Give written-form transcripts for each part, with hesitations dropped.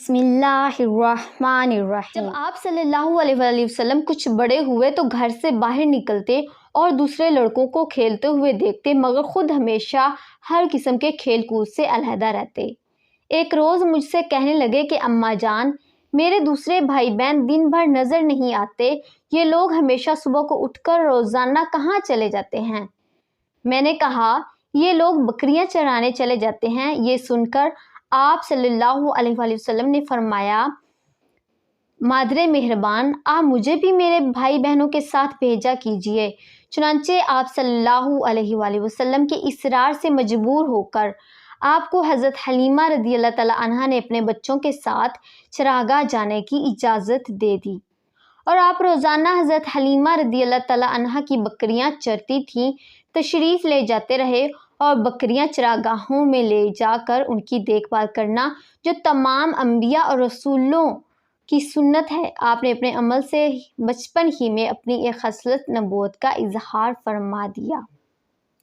بسم اللہ الرحمن الرحیم۔ جب آپ صلی اللہ علیہ وآلہ وسلم کچھ بڑے ہوئے تو گھر سے باہر نکلتے اور دوسرے لڑکوں کو کھیلتے ہوئے دیکھتے، مگر خود ہمیشہ ہر قسم کے کھیل کود سے علیحدہ رہتے۔ ایک روز مجھ سے کہنے لگے کہ اماں جان، میرے دوسرے بھائی بہن دن بھر نظر نہیں آتے، یہ لوگ ہمیشہ صبح کو اٹھ کر روزانہ کہاں چلے جاتے ہیں؟ میں نے کہا، یہ لوگ بکریاں چرانے چلے جاتے ہیں۔ یہ سن کر آپ صلی اللہ علیہ وآلہ وسلم نے فرمایا، مادر مہربان، آپ مجھے بھی میرے بھائی بہنوں کے ساتھ بھیجا کیجیے۔ چنانچہ آپ صلی اللہ علیہ وآلہ وسلم کے اصرار سے مجبور ہو کر آپ کو حضرت حلیمہ رضی اللہ تعالیٰ عنہا نے اپنے بچوں کے ساتھ چراگاہ جانے کی اجازت دے دی، اور آپ روزانہ حضرت حلیمہ رضی اللہ تعالیٰ عنہا کی بکریاں چرتی تھیں، تشریف لے جاتے رہے، اور بکریاں چراگاہوں میں لے جا کر ان کی دیکھ بھال کرنا جو تمام انبیاء اور رسولوں کی سنت ہے، آپ نے اپنے عمل سے بچپن ہی میں اپنی ایک خصلت نبوت کا اظہار فرما دیا۔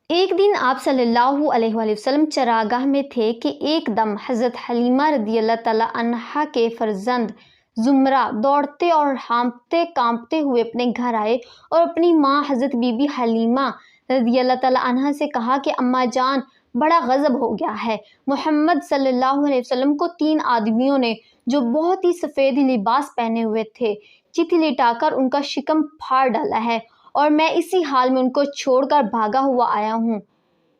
ایک دن آپ صلی اللہ علیہ وآلہ وسلم چراگاہ میں تھے کہ ایک دم حضرت حلیمہ رضی اللہ تعالیٰ عنہا کے فرزند زمرہ دوڑتے اور ہانپتے کانپتے ہوئے اپنے گھر آئے اور اپنی ماں حضرت بی بی حلیمہ رضی اللہ تعالیٰ عنہا سے کہا کہ اماں جان، بڑا غضب ہو گیا ہے۔ محمد صلی اللہ علیہ وسلم کو 3 آدمیوں نے، جو بہت ہی سفید لباس پہنے ہوئے تھے، چیتھی لٹا کر ان کا شکم پھاڑ ڈالا ہے، اور میں اسی حال میں ان کو چھوڑ کر بھاگا ہوا آیا ہوں۔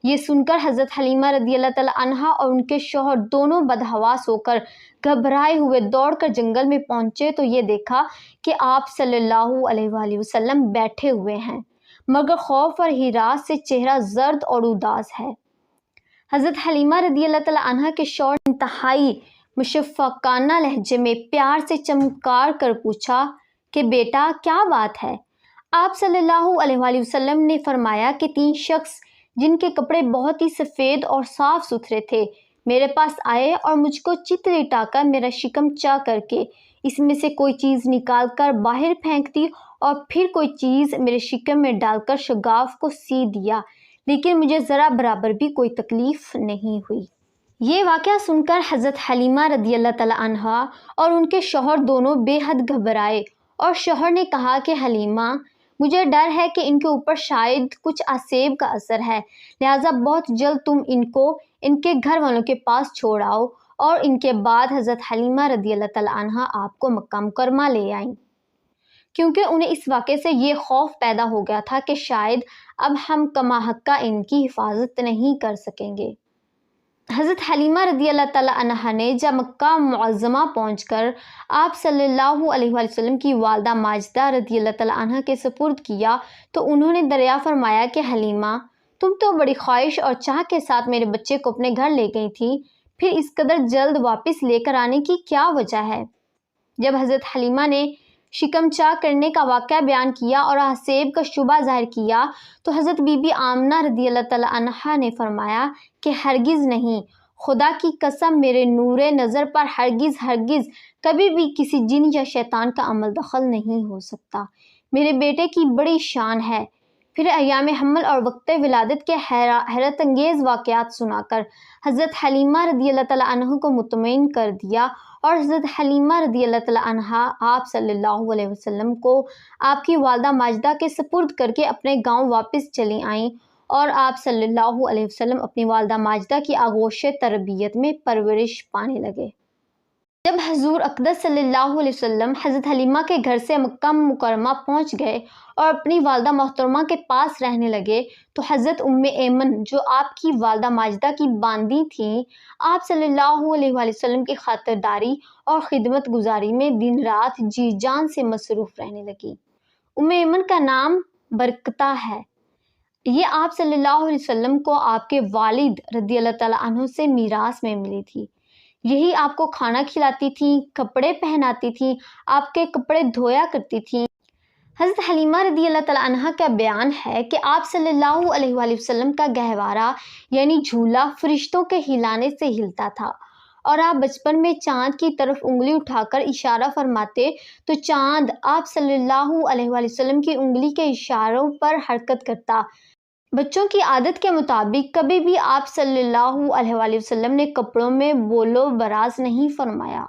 یہ سن کر حضرت حلیمہ رضی اللہ تعالیٰ عنہا اور ان کے شوہر دونوں بدحواس ہو کر گھبرائے ہوئے دوڑ کر جنگل میں پہنچے تو یہ دیکھا کہ آپ صلی اللہ علیہ وآلہ وسلم بیٹھے ہوئے ہیں، مگر خوف اور ہراس سے چہرہ زرد اور اداس ہے۔ حضرت حلیمہ رضی اللہ تعالیٰ عنہا کے شوہر نے انتہائی مشفقانہ لہجے میں پیار سے چمکار کر پوچھا کہ بیٹا، کیا بات ہے؟ آپ صلی اللہ علیہ وآلہ وسلم نے فرمایا کہ 3 شخص جن کے کپڑے بہت ہی سفید اور صاف ستھرے تھے میرے پاس آئے اور مجھ کو چت لٹا کر میرا شکم چا کر کے اس میں سے کوئی چیز نکال کر باہر پھینک دی، اور پھر کوئی چیز میرے شکم میں ڈال کر شگاف کو سی دیا، لیکن مجھے ذرا برابر بھی کوئی تکلیف نہیں ہوئی۔ یہ واقعہ سن کر حضرت حلیمہ رضی اللہ تعالیٰ عنہا اور ان کے شوہر دونوں بے حد گھبرائے، اور شوہر نے کہا کہ حلیمہ، مجھے ڈر ہے کہ ان کے اوپر شاید کچھ عصیب کا اثر ہے، لہٰذا بہت جلد تم ان کو ان کے گھر والوں کے پاس چھوڑ آؤ۔ اور ان کے بعد حضرت حلیمہ رضی اللہ تعالیٰ عنہا آپ کو مکہ مکرمہ لے آئیں، کیونکہ انہیں اس واقعے سے یہ خوف پیدا ہو گیا تھا کہ شاید اب ہم کما حقہ ان کی حفاظت نہیں کر سکیں گے۔ حضرت حلیمہ رضی اللہ تعالیٰ عنہا نے جب مکہ معظمہ پہنچ کر آپ صلی اللہ علیہ وآلہ وسلم کی والدہ ماجدہ رضی اللہ تعالیٰ عنہا کے سپرد کیا تو انہوں نے دریا فرمایا کہ حلیمہ، تم تو بڑی خواہش اور چاہ کے ساتھ میرے بچے کو اپنے گھر لے گئی تھی، پھر اس قدر جلد واپس لے کر آنے کی کیا وجہ ہے؟ جب حضرت حلیمہ نے شکم چا کرنے کا واقعہ بیان کیا اور حسیب کا شبہ ظاہر کیا تو حضرت بی بی آمنہ رضی اللہ تعالیٰ عنہا نے فرمایا کہ ہرگز نہیں، خدا کی قسم، میرے نور نظر پر ہرگز کبھی بھی کسی جن یا شیطان کا عمل دخل نہیں ہو سکتا۔ میرے بیٹے کی بڑی شان ہے۔ پھر ایام حمل اور وقت ولادت کے حیرت انگیز واقعات سنا کر حضرت حلیمہ رضی اللہ تعالیٰ عنہ کو مطمئن کر دیا، اور حضرت حلیمہ رضی اللہ تعالیٰ عنہا آپ صلی اللہ علیہ وسلم کو آپ کی والدہ ماجدہ کے سپرد کر کے اپنے گاؤں واپس چلی آئیں، اور آپ صلی اللہ علیہ وسلم اپنی والدہ ماجدہ کی آغوش تربیت میں پرورش پانے لگے۔ جب حضور اقدس صلی اللہ علیہ وسلم حضرت حلیمہ کے گھر سے مکہ مکرمہ پہنچ گئے اور اپنی والدہ محترمہ کے پاس رہنے لگے تو حضرت ام ایمن، جو آپ کی والدہ ماجدہ کی باندی تھیں، آپ صلی اللہ علیہ وآلہ وسلم کی خاطرداری اور خدمت گزاری میں دن رات جی جان سے مصروف رہنے لگی۔ ام ایمن کا نام برکتہ ہے۔ یہ آپ صلی اللہ علیہ وسلم کو آپ کے والد رضی اللہ تعالیٰ عنہ سے میراث میں ملی تھی۔ یہی آپ کو کھانا کھلاتی تھیں، کپڑے پہناتی تھیں، آپ کے کپڑے دھویا کرتی تھیں۔ حضرت حلیمہ رضی اللہ تعالیٰ عنہا کا بیان ہے کہ آپ صلی اللہ علیہ وآلہ وسلم کا گہوارہ یعنی جھولا فرشتوں کے ہلانے سے ہلتا تھا، اور آپ بچپن میں چاند کی طرف انگلی اٹھا کر اشارہ فرماتے تو چاند آپ صلی اللہ علیہ وآلہ وسلم کی انگلی کے اشاروں پر حرکت کرتا۔ بچوں کی عادت کے مطابق کبھی بھی آپ صلی اللہ علیہ وآلہ وسلم نے کپڑوں میں بول و براز نہیں فرمایا۔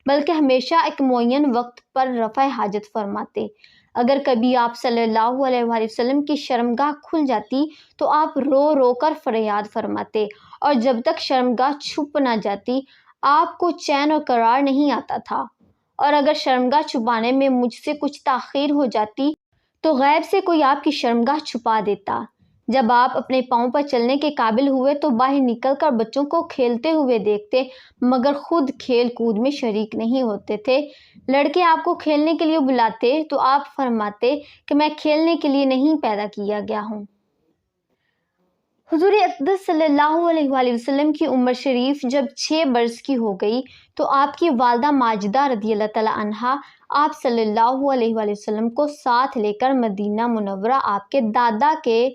بلکہ ہمیشہ ایک معین وقت پر رفع حاجت فرماتے۔ اگر کبھی آپ صلی اللہ علیہ وآلہ وسلم کی شرمگاہ کھل جاتی تو آپ رو رو کر فریاد فرماتے، اور جب تک شرمگاہ چھپ نہ جاتی آپ کو چین اور قرار نہیں آتا تھا، اور اگر شرمگاہ چھپانے میں مجھ سے کچھ تاخیر ہو جاتی تو غیب سے کوئی آپ کی شرمگاہ چھپا دیتا۔ جب آپ اپنے پاؤں پر چلنے کے قابل ہوئے تو باہر نکل کر بچوں کو کھیلتے ہوئے دیکھتے، مگر خود کھیل کود میں شریک نہیں ہوتے تھے۔ لڑکے آپ کو کھیلنے کے لیے بلاتے تو آپ فرماتے کہ میں کھیلنے کے لیے نہیں پیدا کیا گیا ہوں۔ حضور اقدس صلی اللہ علیہ وآلہ وسلم کی عمر شریف جب 6 برس کی ہو گئی تو آپ کی والدہ ماجدہ رضی اللہ تعالیٰ عنہا آپ صلی اللہ علیہ وآلہ وسلم کو ساتھ لے کر مدینہ منورہ آپ کے دادا کے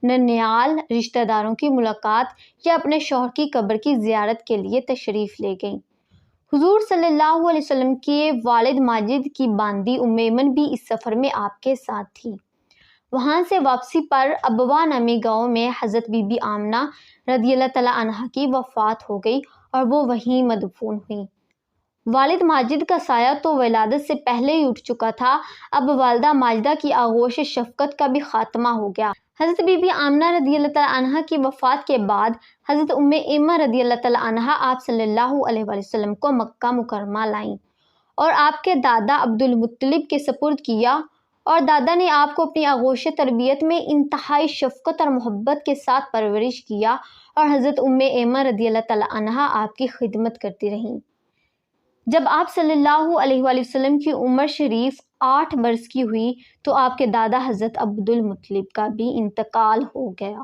ننیال رشتہ داروں کی ملاقات یا اپنے شوہر کی قبر کی زیارت کے لیے تشریف لے گئیں۔ حضور صلی اللہ علیہ وسلم کے والد ماجد کی باندی ام ایمن بھی اس سفر میں آپ کے ساتھ تھی۔ وہاں سے واپسی پر ابوا نامی گاؤں میں حضرت بی بی آمنہ رضی اللہ تعالیٰ عنہا کی وفات ہو گئی اور وہ وہیں مدفون ہوئیں۔ والد ماجد کا سایہ تو ولادت سے پہلے ہی اٹھ چکا تھا، اب والدہ ماجدہ کی آغوش شفقت کا بھی خاتمہ ہو گیا۔ حضرت بی بی آمنہ رضی اللہ تعالیٰ عنہا کی وفات کے بعد حضرت ام ایمن رضی اللہ تعالیٰ عنہا آپ صلی اللہ علیہ وآلہ وسلم کو مکہ مکرمہ لائیں اور آپ کے دادا عبد المطلب کے سپرد کیا، اور دادا نے آپ کو اپنی آغوش تربیت میں انتہائی شفقت اور محبت کے ساتھ پرورش کیا، اور حضرت ام ایمن رضی اللہ تعالیٰ عنہا آپ کی خدمت کرتی رہیں۔ جب آپ صلی اللہ علیہ وآلہ وسلم کی عمر شریف 8 برس کی ہوئی تو آپ کے دادا حضرت عبد المطلب کا بھی انتقال ہو گیا۔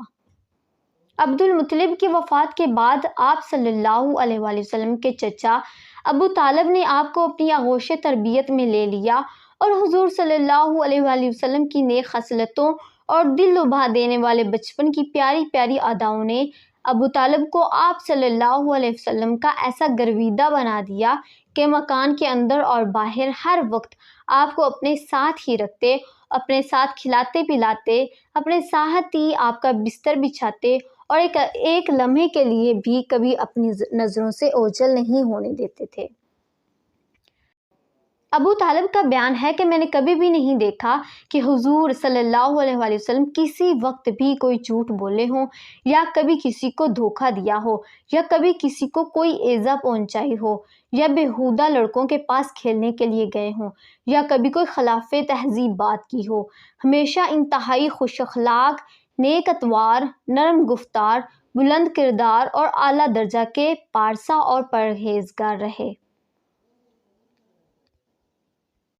عبد المطلب کی وفات کے بعد آپ صلی اللہ علیہ وآلہ وسلم کے چچا ابو طالب نے آپ کو اپنی آغوش تربیت میں لے لیا، اور حضور صلی اللہ علیہ وآلہ وسلم کی نیک خصلتوں اور دل لبھا دینے والے بچپن کی پیاری پیاری اداؤں نے ابو طالب کو آپ صلی اللہ علیہ وسلم کا ایسا گرویدہ بنا دیا کہ مکان کے اندر اور باہر ہر وقت آپ کو اپنے ساتھ ہی رکھتے، اپنے ساتھ کھلاتے پلاتے، اپنے ساتھ ہی آپ کا بستر بچھاتے، اور ایک لمحے کے لیے بھی کبھی اپنی نظروں سے اوجھل نہیں ہونے دیتے تھے۔ ابو طالب کا بیان ہے کہ میں نے کبھی بھی نہیں دیکھا کہ حضور صلی اللہ علیہ وآلہ وسلم کسی وقت بھی کوئی جھوٹ بولے ہوں، یا کبھی کسی کو دھوکہ دیا ہو، یا کبھی کسی کو کوئی ایذا پہنچائی ہو، یا بیہودہ لڑکوں کے پاس کھیلنے کے لیے گئے ہوں، یا کبھی کوئی خلاف تہذیب بات کی ہو۔ ہمیشہ انتہائی خوش اخلاق، نیک اتوار، نرم گفتار، بلند کردار اور اعلیٰ درجہ کے پارسا اور پرہیزگار رہے۔